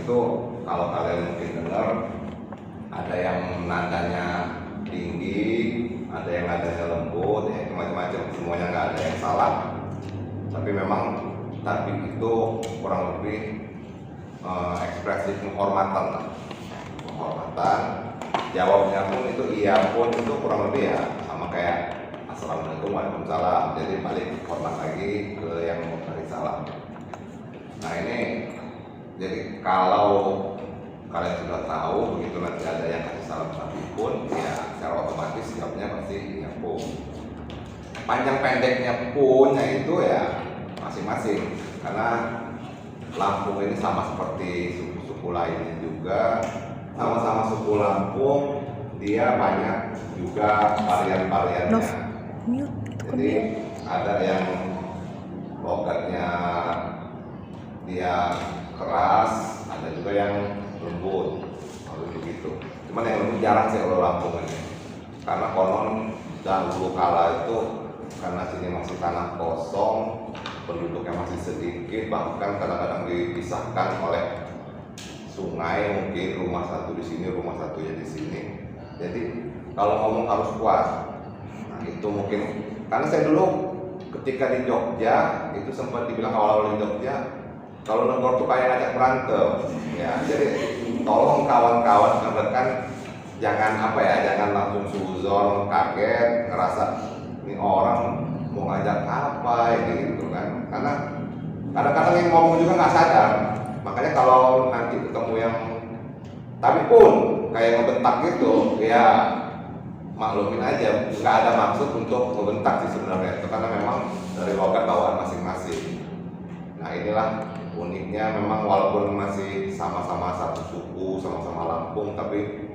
itu kalau kalian mungkin dengar ada yang nadanya tinggi, ada yang nadanya lembut, ya macam-macam, semuanya nggak ada yang salah. Tapi memang tabik itu kurang lebih ekspresi penghormatan. Jawabnya pun itu iya pun itu kurang lebih ya sama kayak assalamualaikum waalaikumsalam. Jadi balik hormat lagi ke yang memberi salam. Nah ini jadi kalau kalian sudah tahu begitu nanti ada yang kasih salam tapi pun ya secara otomatis jawabnya pasti iya pun. Panjang pendeknya punnya itu ya masing-masing, karena Lampung ini sama seperti suku-suku lainnya juga, sama-sama suku Lampung, dia banyak juga varian-variannya. Jadi ada yang logatnya dia keras, ada juga yang lembut, begitu. Cuman yang lebih jarang sih kalau Lampung ini, karena konon dahulu kala itu karena sini masih tanah kosong, penduduknya masih sedikit, bahkan kadang-kadang dipisahkan oleh sungai, mungkin rumah satu di sini, rumah satunya di sini. Jadi kalau ngomong harus kuat. Nah itu mungkin karena saya dulu ketika di Jogja itu sempat dibilang awal-awal di Jogja kalau negor tuh kayak ngajak berantem. Ya jadi tolong kawan-kawan kan jangan jangan langsung suzon, kaget, ngerasa ini orang mau ngajak apa gitu kan, karena kadang-kadang yang ngomong juga nggak sadar. Makanya kalau nanti ketemu yang tapi pun kayak ngebentak gitu ya maklumin aja, nggak ada maksud untuk ngebentak sih sebenarnya itu, karena memang dari logat bawaan masing-masing. Nah inilah uniknya, memang walaupun masih sama-sama satu suku, sama-sama Lampung, tapi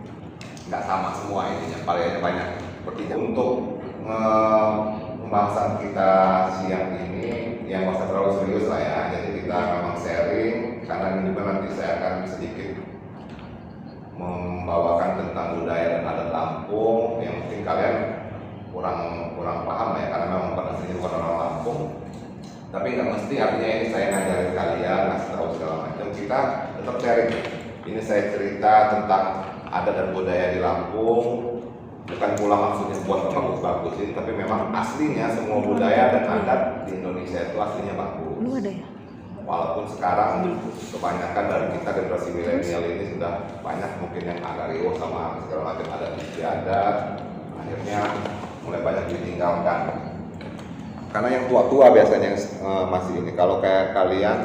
nggak sama semua ininya, variannya banyak. Seperti untuk pembahasan kita siang ini yang nggak usah terlalu serius lah ya, jadi kita memang sharing, karena ini juga nanti saya akan sedikit membawakan tentang budaya dan adat Lampung yang mungkin kalian kurang paham ya, karena memang pada sini bukan orang Lampung. Tapi nggak mesti artinya ini saya ngajarin kalian, ngasih tahu segala macam. Kita tetap sharing. Ini saya cerita tentang adat dan budaya di Lampung, bukan pula maksudnya buat bagus-bagusin, tapi memang aslinya semua budaya dan adat di Indonesia itu aslinya bagus. Lu ada ya? Walaupun sekarang kebanyakan dari kita generasi milenial ini sudah banyak mungkin yang agak riuh sama segala macam adat istiadat, akhirnya mulai banyak ditinggalkan. Karena yang tua-tua biasanya yang masih ini. Kalau kayak kalian,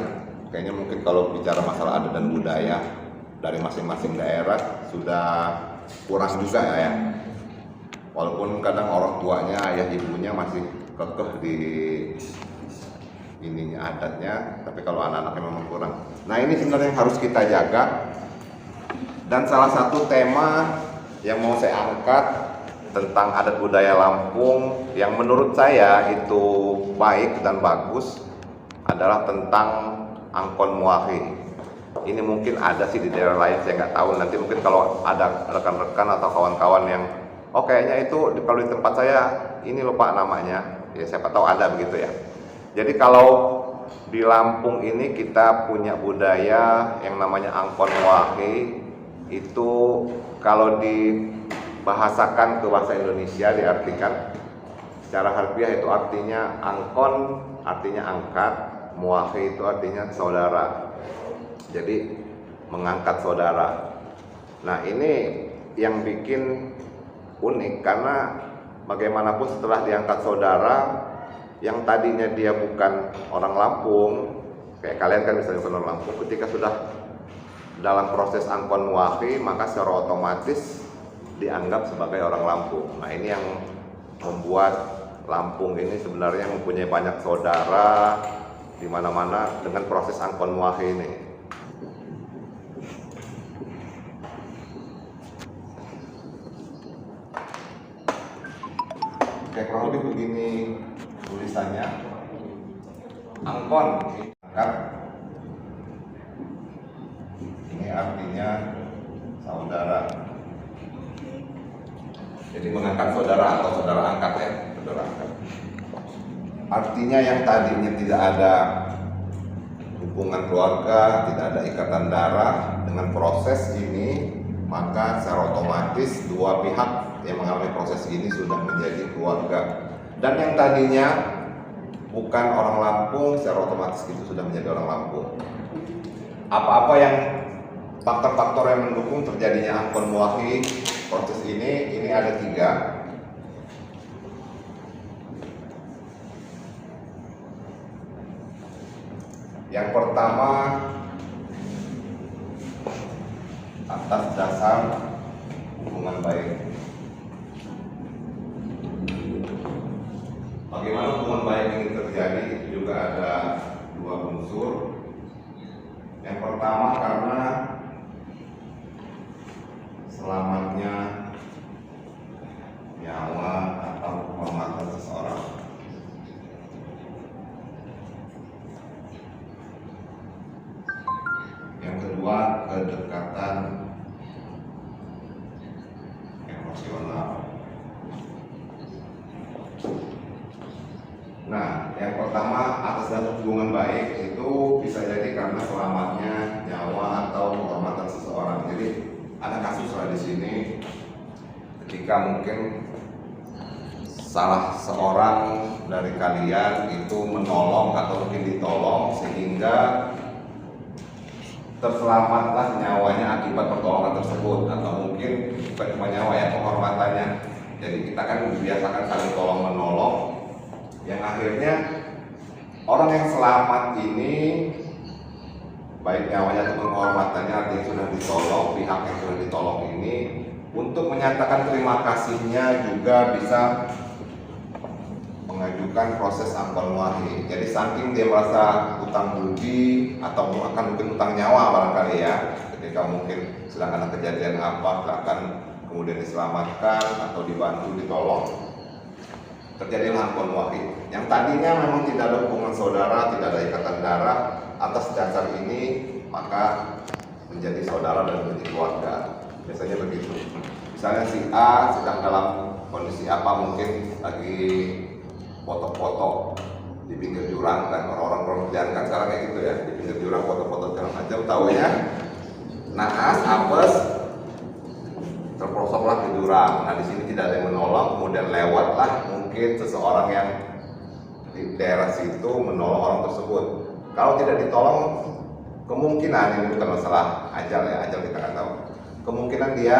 kayaknya mungkin kalau bicara masalah adat dan budaya dari masing-masing daerah sudah kurang juga ya. Walaupun kadang orang tuanya, ayah ibunya masih kekeh di ininya adatnya, tapi kalau anak-anaknya memang kurang. Nah ini sebenarnya yang harus kita jaga. Dan salah satu tema yang mau saya angkat tentang adat budaya Lampung yang menurut saya itu baik dan bagus adalah tentang Angkon Muahi. Ini mungkin ada sih di daerah lain, saya nggak tahu. Nanti mungkin kalau ada rekan-rekan atau kawan-kawan yang kayaknya itu kalau di tempat saya ini lupa namanya, ya siapa tahu ada begitu ya. Jadi kalau di Lampung ini kita punya budaya yang namanya Angkon Muahi. Itu kalau dibahasakan ke bahasa Indonesia diartikan secara harfiah itu artinya angkon artinya angkat, muahi itu artinya saudara. Jadi mengangkat saudara. Nah ini yang bikin unik, karena bagaimanapun setelah diangkat saudara yang tadinya dia bukan orang Lampung, kayak kalian kan misalnya bukan orang Lampung, ketika sudah dalam proses angkon muahi maka secara otomatis dianggap sebagai orang Lampung. Nah ini yang membuat Lampung ini sebenarnya mempunyai banyak saudara di mana-mana dengan proses angkon muahi ini. Oke, kurang lebih begini tulisannya. Angkon angkat, ini artinya saudara. Jadi mengangkat saudara atau saudara angkat ya, saudara angkat. Artinya yang tadinya tidak ada hubungan keluarga, tidak ada ikatan darah. Dengan proses ini, maka secara otomatis dua pihak yang mengalami proses ini sudah menjadi keluarga. Dan yang tadinya bukan orang Lampung, secara otomatis itu sudah menjadi orang Lampung. Apa-apa yang faktor-faktor yang mendukung terjadinya Ampon Muahi proses ini ada 3. Yang pertama, atas dasar hubungan baik. Bagaimana hubungan baik ini terjadi? Itu juga ada 2 unsur. Yang pertama, karena selamatnya nyawa atau kehormatan seseorang. Yang kedua, kedekatan emosional. Nah, yang pertama, atas dasar hubungan baik itu bisa jadi karena selamatnya nyawa atau kehormatan seseorang. Jadi ada kasus lah di sini ketika mungkin salah seorang dari kalian itu menolong atau mungkin ditolong sehingga terselamatlah nyawanya akibat pertolongan tersebut, atau mungkin bukan cuma nyawa ya, kehormatannya. Jadi kita kan biasakan saling tolong menolong, yang akhirnya orang yang selamat ini baik nyawanya atau kehormatannya, artinya sudah ditolong, pihak yang sudah ditolong ini untuk menyatakan terima kasihnya juga bisa mengajukan proses Ampon Muahi. Jadi saking dia merasa utang budi atau akan mungkin utang nyawa barangkali ya, ketika mungkin sedang ada kejadian apa, akan kemudian diselamatkan atau dibantu, ditolong, terjadi Ampon Muahi. Yang tadinya memang tidak ada hubungan saudara, tidak ada ikatan darah, atas dasar ini maka menjadi saudara dan menjadi keluarga. Biasanya begitu. Misalnya si A sedang dalam kondisi apa, mungkin lagi foto-foto di pinggir jurang, kan orang-orang kerjaan kan sekarang kayak gitu ya, di pinggir jurang foto-foto segala macam, taunya naas, apes, terperosoklah ke jurang. Nah di sini tidak ada yang menolong, kemudian lewatlah mungkin seseorang yang di daerah situ menolong orang tersebut. Kalau tidak ditolong, kemungkinan ini bukan masalah ajal ya, ajal kita kan tahu, kemungkinan dia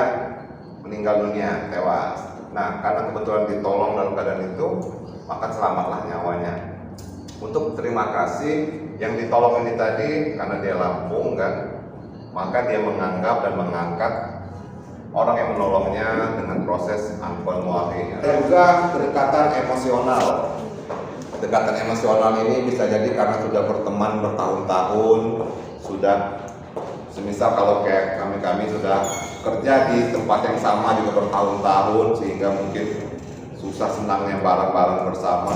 meninggal dunia, tewas. Nah karena kebetulan ditolong dalam keadaan itu, maka selamatlah nyawanya. Untuk terima kasih yang ditolong ini tadi, karena dia Lampung kan, maka dia menganggap dan mengangkat orang yang menolongnya dengan proses Ampon Muahi. Dan juga kedekatan emosional. Kedekatan emosional ini bisa jadi karena sudah berteman bertahun-tahun, sudah semisal kalau kayak kami sudah kerja di tempat yang sama juga bertahun-tahun, sehingga mungkin susah senangnya bareng-bareng bersama.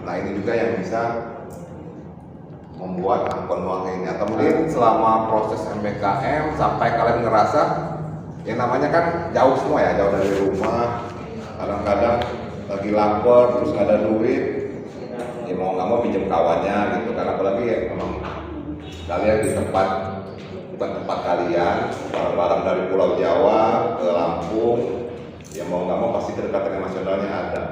Nah ini juga yang bisa membuat Ampon Muahi ini. Atau mungkin selama proses MBKM sampai kalian ngerasa yang namanya kan jauh semua ya, jauh dari rumah, kadang-kadang lagi lapar terus nggak ada duit, ya mau nggak mau pinjam kawannya gitu kan. Apalagi ya memang kalian di tempat bukan tempat kalian, barang-barang dari Pulau Jawa ke Lampung, ya mau nggak mau pasti kedekatan emosionalnya ada.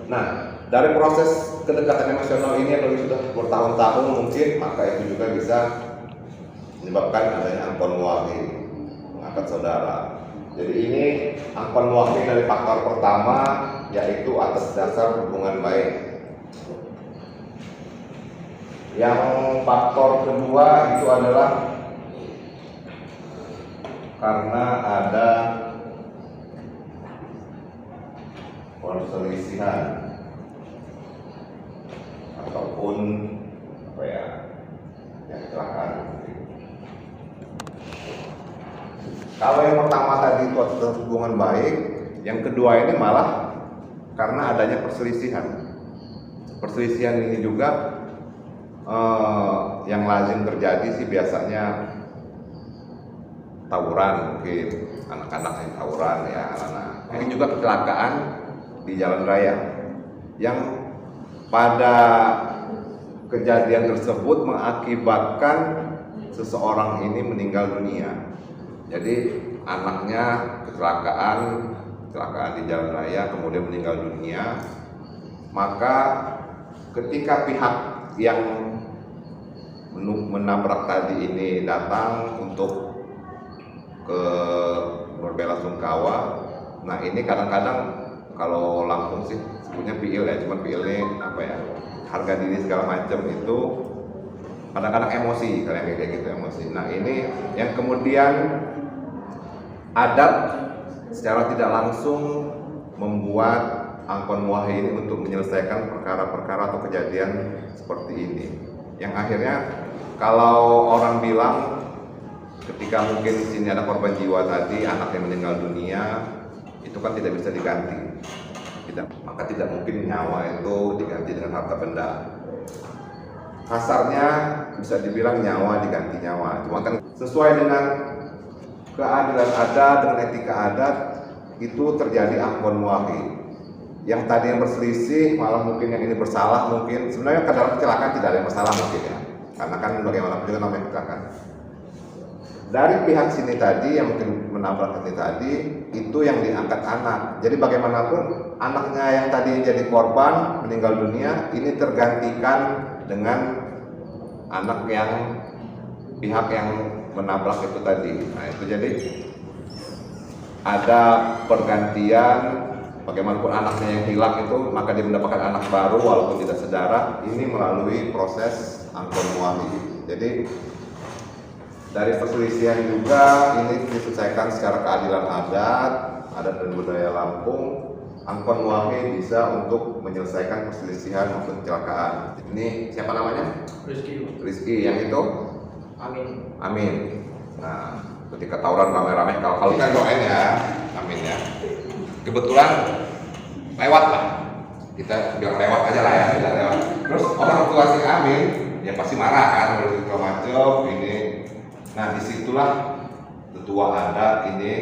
Nah dari proses kedekatan emosional ini yang sudah bertahun-tahun mungkin, maka itu juga bisa menyebabkan adanya Ampon Muahi, mengangkat saudara. Jadi ini Ampon Muahi dari faktor pertama, yaitu atas dasar hubungan baik. Yang faktor kedua itu adalah karena ada perselisihan ataupun apa ya, yang kecelakaan. Kalau yang pertama tadi itu atas hubungan baik, yang kedua ini malah karena adanya perselisihan. Perselisihan ini juga yang lazim terjadi sih biasanya tawuran, mungkin anak-anak yang tawuran ya, anak-anak. Ini juga kecelakaan di jalan raya yang pada kejadian tersebut mengakibatkan seseorang ini meninggal dunia. Jadi anaknya kecelakaan di jalan raya kemudian meninggal dunia, maka ketika pihak yang menabrak tadi ini datang untuk ke berbelasungkawa, nah ini kadang-kadang kalau Lampung sih sebutnya piil ya, cuman piil ini apa ya, harga diri segala macam itu kadang-kadang emosi, kayak gitu emosi. Nah ini yang kemudian adat secara tidak langsung membuat Angkon Muahi ini untuk menyelesaikan perkara-perkara atau kejadian seperti ini. Yang akhirnya kalau orang bilang ketika mungkin di sini ada korban jiwa tadi, anak yang meninggal dunia, itu kan tidak bisa diganti. Maka tidak mungkin nyawa itu diganti dengan harta benda. Kasarnya bisa dibilang nyawa diganti nyawa. Cuma kan sesuai dengan keadilan adat, dengan etika adat, itu terjadi Angkon Muahi. Yang tadi yang berselisih, malah mungkin yang ini bersalah mungkin. Sebenarnya dalam kecelakaan tidak ada yang bersalah mungkin ya. Karena kan bagaimanapun juga namanya kecelakaan. Dari pihak sini tadi yang mungkin menabrak ini tadi, itu yang diangkat anak. Jadi bagaimanapun anaknya yang tadi jadi korban meninggal dunia, ini tergantikan dengan anak yang pihak yang menabrak itu tadi. Nah itu jadi ada pergantian, bagaimanapun anaknya yang hilang itu, maka dia mendapatkan anak baru walaupun tidak sedarah, ini melalui proses Angkon Muahi. Jadi dari perselisihan juga ini diselesaikan secara keadilan adat dan budaya Lampung. Angkon Muahi bisa untuk menyelesaikan perselisihan maupun kecelakaan. Ini siapa namanya? Rizky. Yang itu? Amin. Nah, ketika tawuran ramai-ramai, kalau kan doain ya, Amin ya. Kebetulan lewat lah. Kita bilang lewat aja lah ya, tidak lewat. Terus orang tua si Amin ya pasti marah kan, kalau macam ini. Nah disitulah tetua adat ini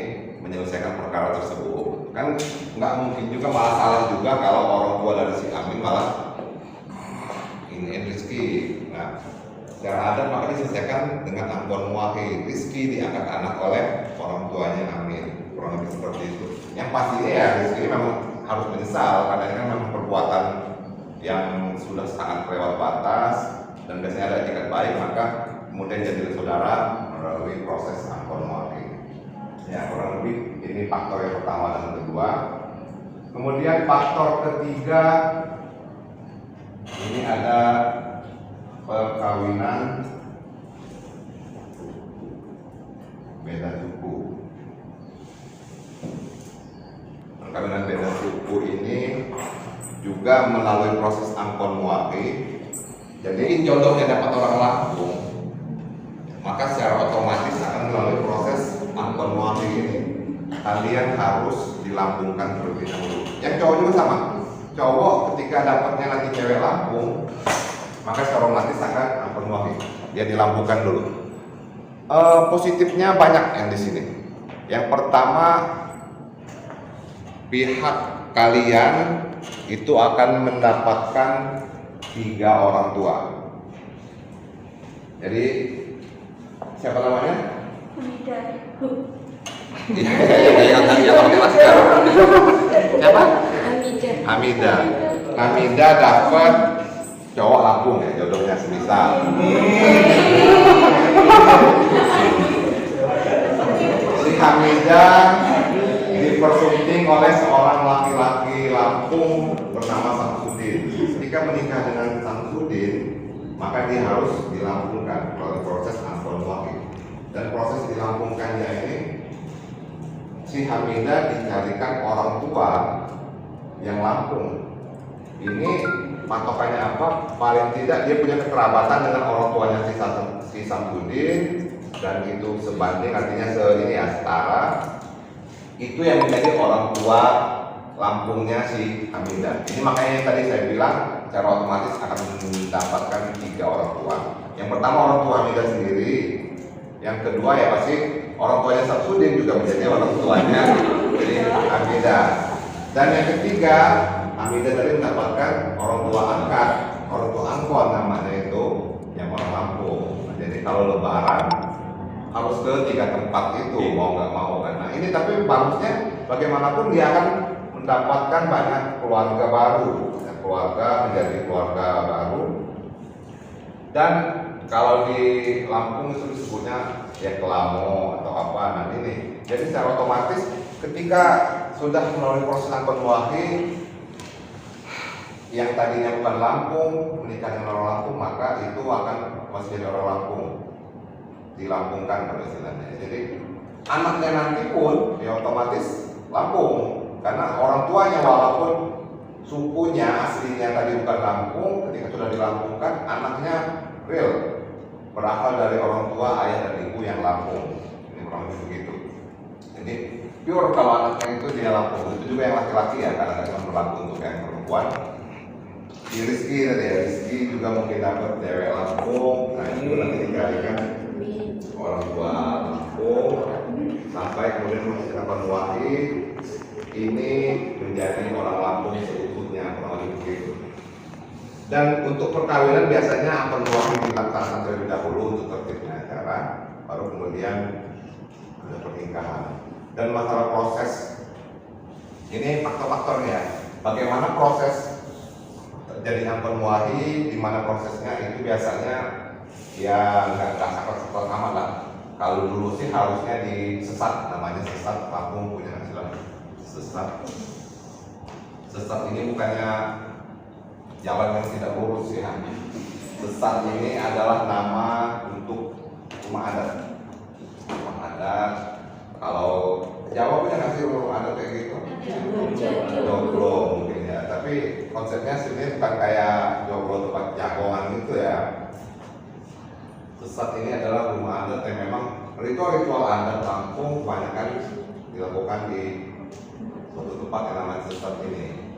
menyelesaikan perkara tersebut. Kan nggak mungkin juga malah salah juga kalau orang tua dari si Amin malah ini Rizky. Nah secara adat maka diselesaikan dengan Angkon Muahi. Rizky diangkat anak oleh orang tuanya Amin, kurang lebih seperti itu. Yang pastinya ya Rizky memang harus menyesal karena ini kan memang perbuatan yang sudah sangat kelewat batas dan biasanya ada etikat baik, maka kemudian jadi saudara melalui proses Angkon Muahi. Ya kurang lebih ini faktor yang pertama dan kedua. Kemudian faktor ketiga ini ada perkawinan beda suku. Perkawinan beda suku ini juga melalui proses Angkon Muahi. Jadi jodohnya dapat orang Lampung, maka secara otomatis akan melalui proses Angkon Muahi ini kalian harus dilambungkan terlebih dahulu. Yang cowok juga sama. Cowok ketika dapatnya nanti cewek Lampung, maka secara otomatis akan Angkon Muahi. Dia dilambungkan dulu. Positifnya banyak yang di sini. Yang pertama, pihak kalian itu akan mendapatkan 3 orang tua. Jadi siapa namanya? Siapa? Hamida dapat cowok Lampung ya, jodohnya semisal. Si Hamida dipersunting oleh seorang laki-laki Lampung bernama Samsudin. Ketika menikah dengan Samsudin, maka dia harus dilampungkan melalui proses Angkon Muahi. Dan proses dilampungkannya ini, si Hamida dicarikan orang tua yang Lampung. Ini patokannya apa? Paling tidak dia punya kekerabatan dengan orang tuanya si Samsudin, dan itu sebanding, artinya setara. Itu yang menjadi orang tua Lampungnya si Hamida. Ini makanya yang tadi saya bilang secara otomatis akan mendapatkan 3 orang tua. Yang pertama orang tua Hamida sendiri, yang kedua ya pasti orang tuanya Samsudin juga menjadi orang tuanya si Hamida. Dan yang ketiga, Hamida tadi mendapatkan orang tua angkat, orang tua angkon namanya itu. kalau lebaran harus ke 3 tempat itu mau nggak mau kan. Nah ini tapi bagusnya bagaimanapun dia akan mendapatkan banyak keluarga baru, keluarga menjadi keluarga baru. Dan kalau di Lampung itu disebutnya ya kelamo atau apa. Nah ini jadi secara otomatis ketika sudah melalui proses akad wahid yang tadinya bukan Lampung menikah dengan orang Lampung, maka itu akan masih jadi orang Lampung, dilampungkan pada istilahnya. Jadi anaknya nanti pun ya otomatis Lampung, karena orang tuanya walaupun sukunya aslinya tadi bukan Lampung, ketika sudah dilampungkan anaknya real berasal dari orang tua ayah dan ibu yang Lampung. Ini kurang lebih begitu. Jadi pure kalau anaknya itu dia Lampung. Itu juga yang laki-laki ya, karena cuma berlaku untuk yang perempuan. Di Rizky tadi ya, Rizky juga mungkin dapat cewek Lampung. Nah itu nanti dikalikan orang tua Lampung sampai kemudian mencapai wahid ini menjadi orang Lampung seutuhnya, kurang lebih begitu. Dan untuk perkawinan biasanya akad wahid dilaksanakan terlebih dahulu untuk tertibnya acara, baru kemudian ada pernikahan. Dan masalah proses ini faktor-faktornya, bagaimana proses terjadinya akad wahid, di mana prosesnya itu biasanya ya nggak sakit-sakit amat lah. Kalau dulu sih harusnya disesat, namanya sesat, Lampung punya istilah sesat. Sesat ini bukannya jalan yang tidak lurus ya. Sesat ini adalah nama untuk rumah adat. Rumah adat. Kalau Jawa punya nggak sih rumah adat kayak gitu? Joglo mungkin ya. Tapi konsepnya sebenarnya bukan kayak joglo tempat jagongan gitu ya. Sesat ini adalah rumah adat yang memang ritual adat Lampung kebanyakan dilakukan di suatu tempat yang namanya sesat ini.